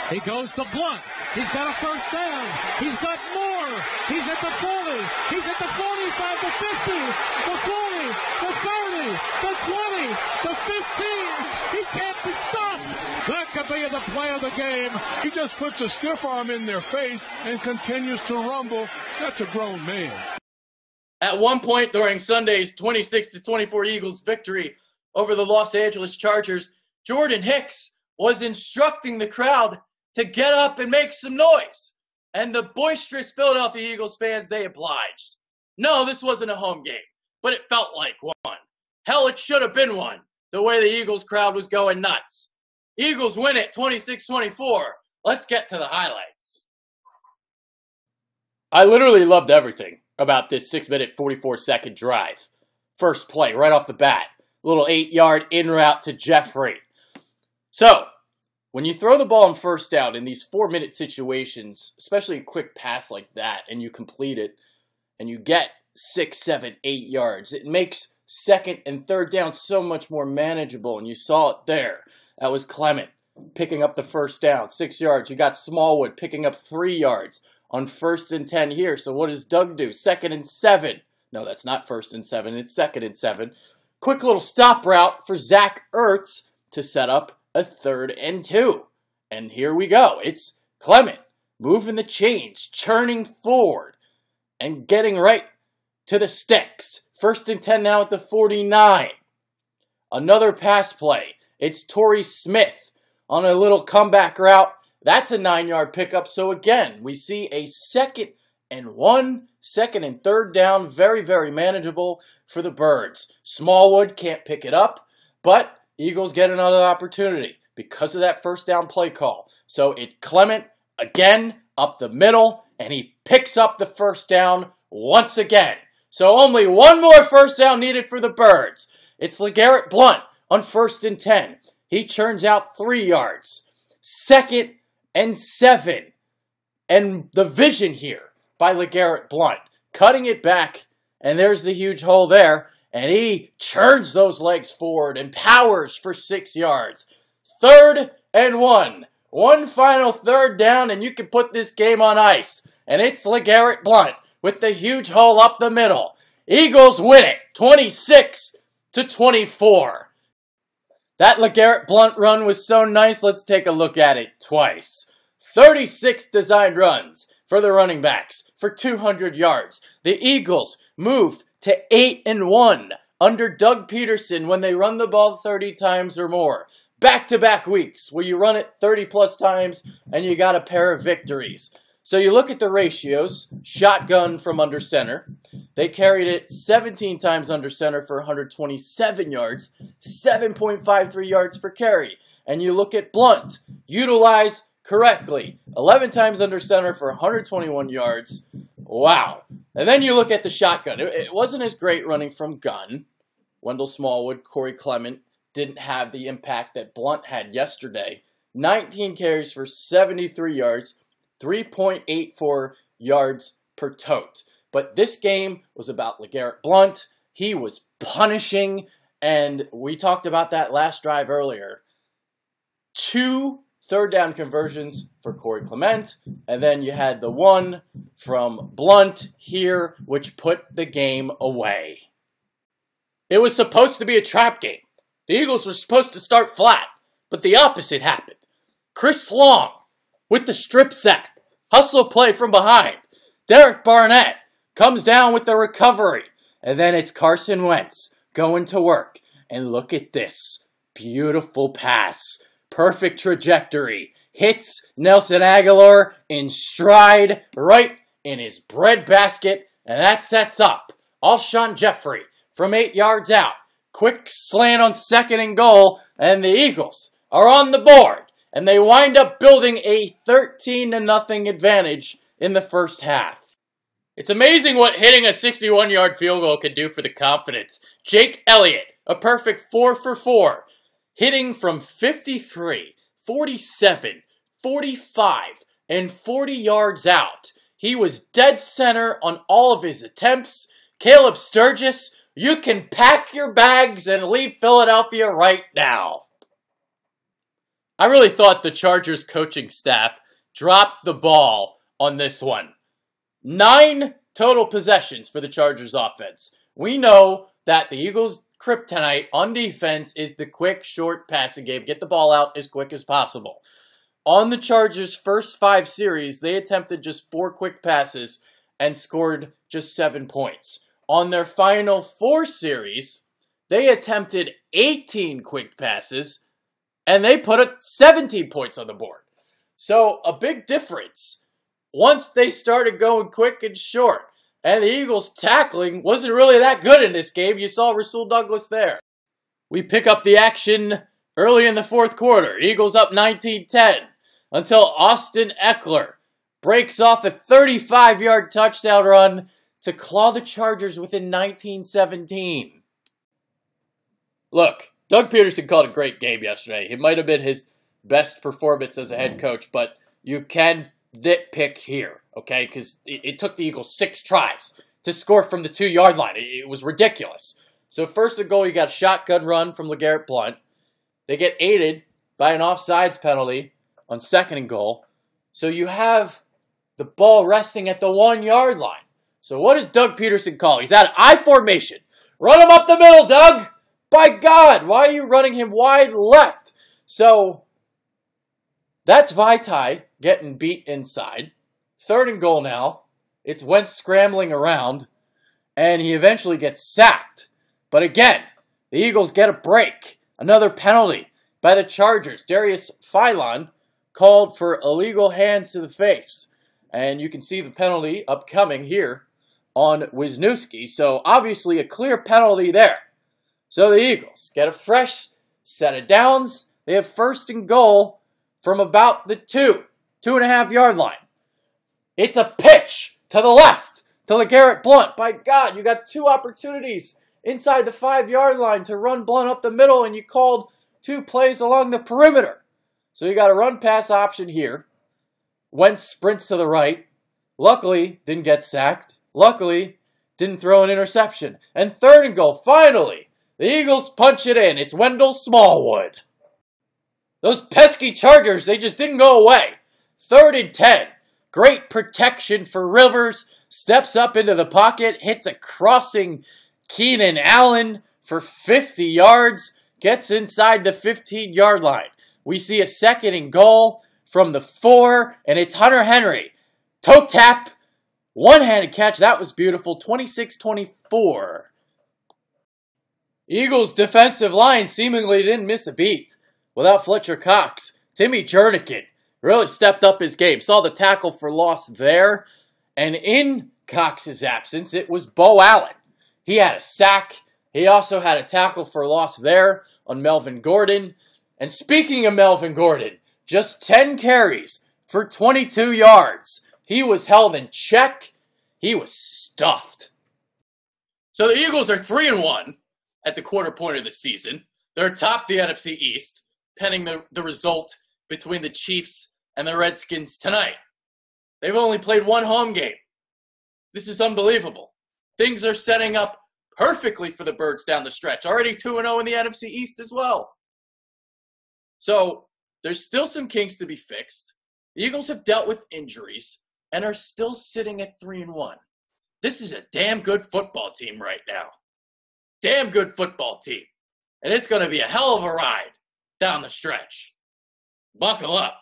He goes to Blount. He's got a first down. He's got more. He's at the 40. He's at the 45, the 50, the 40, the 30, the 20, the 15. He can't be stopped. That could be the play of the game. He just puts a stiff arm in their face and continues to rumble. That's a grown man. At one point during Sunday's 26-24 Eagles victory over the Los Angeles Chargers, Jordan Hicks was instructing the crowd to get up and make some noise. And the boisterous Philadelphia Eagles fans, they obliged. No, this wasn't a home game, but it felt like one. Hell, it should have been one, the way the Eagles crowd was going nuts. Eagles win it 26-24. Let's get to the highlights. I literally loved everything about this 6-minute, 44-second drive. First play, right off the bat. Little 8-yard in route to Jeffrey. So, when you throw the ball on first down in these 4-minute situations, especially a quick pass like that, and you complete it, and you get 6, 7, 8 yards, it makes second and third down so much more manageable, and you saw it there. That was Clement picking up the first down, 6 yards. You got Smallwood picking up 3 yards on 1st and 10 here. So what does Doug do? 2nd and 7. No, that's not 1st and 7. It's 2nd and 7. Quick little stop route for Zach Ertz to set up a 3rd and 2. And here we go. It's Clement moving the chains, churning forward, and getting right to the sticks. 1st and 10 now at the 49. Another pass play. It's Torrey Smith on a little comeback route. That's a 9-yard pickup. So again, we see a 2nd and 1, 2nd and 3rd down. Very, very manageable for the Birds. Smallwood can't pick it up, but Eagles get another opportunity because of that first down play call. So it's Clement again up the middle, and he picks up the first down once again. So only one more first down needed for the Birds. It's LeGarrette Blount on 1st and 10. He churns out 3 yards. 2nd and 7. And the vision here by LeGarrette Blount. Cutting it back, and there's the huge hole there. And he churns those legs forward and powers for 6 yards. 3rd and 1. One final 3rd down, and you can put this game on ice. And it's LeGarrette Blount with the huge hole up the middle. Eagles win it 26-24. That LeGarrette Blount run was so nice, let's take a look at it twice. 36 designed runs for the running backs for 200 yards. The Eagles move to 8-1 under Doug Peterson when they run the ball 30 times or more. Back-to-back weeks where you run it 30-plus times and you got a pair of victories. So you look at the ratios. Shotgun from under center. They carried it 17 times under center for 127 yards, 7.53 yards per carry. And you look at Blount, utilized correctly, 11 times under center for 121 yards. Wow. And then you look at the shotgun. It wasn't as great running from gun. Wendell Smallwood, Corey Clement didn't have the impact that Blount had yesterday. 19 carries for 73 yards, 3.84 yards per tote. But this game was about LeGarrette Blount. He was punishing, and we talked about that last drive earlier. 2 third down conversions for Corey Clement, and then you had the one from Blount here, which put the game away. It was supposed to be a trap game. The Eagles were supposed to start flat, but the opposite happened. Chris Long with the strip sack. Hustle play from behind. Derek Barnett comes down with the recovery. And then it's Carson Wentz going to work. And look at this. Beautiful pass. Perfect trajectory. Hits Nelson Agholor in stride right in his breadbasket. And that sets up Alshon Jeffrey from 8 yards out. Quick slant on 2nd and goal. And the Eagles are on the board. And they wind up building a 13-0 advantage in the first half. It's amazing what hitting a 61-yard field goal can do for the confidence. Jake Elliott, a perfect 4 for 4, hitting from 53, 47, 45, and 40 yards out. He was dead center on all of his attempts. Caleb Sturgis, you can pack your bags and leave Philadelphia right now. I really thought the Chargers coaching staff dropped the ball on this one. 9 total possessions for the Chargers offense. We know that the Eagles' kryptonite on defense is the quick, short passing game. Get the ball out as quick as possible. On the Chargers' first 5 series, they attempted just 4 quick passes and scored just 7 points. On their final 4 series, they attempted 18 quick passes and they put 17 points on the board. So a big difference once they started going quick and short. And the Eagles' tackling wasn't really that good in this game. You saw Rasul Douglas there. We pick up the action early in the 4th quarter. Eagles up 19-10 until Austin Ekeler breaks off a 35-yard touchdown run to claw the Chargers within 19-17. Look, Doug Peterson called a great game yesterday. It might have been his best performance as a head coach, but you can nitpick here, okay? Because it took the Eagles 6 tries to score from the 2-yard line. It was ridiculous. So first and goal, you got a shotgun run from LeGarrette Blount. They get aided by an offsides penalty on 2nd and goal. So you have the ball resting at the 1-yard line. So what does Doug Peterson call? He's at I formation. Run him up the middle, Doug! By God, why are you running him wide left? So that's Vaitai getting beat inside. 3rd and goal now. It's Wentz scrambling around, and he eventually gets sacked. But again, the Eagles get a break. Another penalty by the Chargers. Darius Philon called for illegal hands to the face. And you can see the penalty upcoming here on Wisniewski. So obviously a clear penalty there. So the Eagles get a fresh set of downs. They have 1st and goal from about the 2.5 yard line. It's a pitch to the left to LeGarrette Blount. By God, you got 2 opportunities inside the 5-yard line to run Blount up the middle, and you called 2 plays along the perimeter. So you got a run-pass option here. Wentz sprints to the right. Luckily, didn't get sacked. Luckily, didn't throw an interception. And 3rd and goal, finally, the Eagles punch it in. It's Wendell Smallwood. Those pesky Chargers, they just didn't go away. 3rd and 10. Great protection for Rivers. Steps up into the pocket. Hits a crossing Keenan Allen for 50 yards. Gets inside the 15-yard line. We see a 2nd and goal from the 4. And it's Hunter Henry. Toe tap. One-handed catch. That was beautiful. 26-24. Eagles' defensive line seemingly didn't miss a beat without Fletcher Cox. Timmy Jernigan really stepped up his game. Saw the tackle for loss there. And in Cox's absence, it was Bo Allen. He had a sack. He also had a tackle for loss there on Melvin Gordon. And speaking of Melvin Gordon, just 10 carries for 22 yards. He was held in check. He was stuffed. So the Eagles are 3-1 at the quarter point of the season. They're atop the NFC East, pending the result between the Chiefs and the Redskins tonight. They've only played 1 home game. This is unbelievable. Things are setting up perfectly for the Birds down the stretch. Already 2-0 in the NFC East as well. So there's still some kinks to be fixed. The Eagles have dealt with injuries and are still sitting at 3-1. This is a damn good football team right now. Damn good football team. And it's going to be a hell of a ride down the stretch. Buckle up.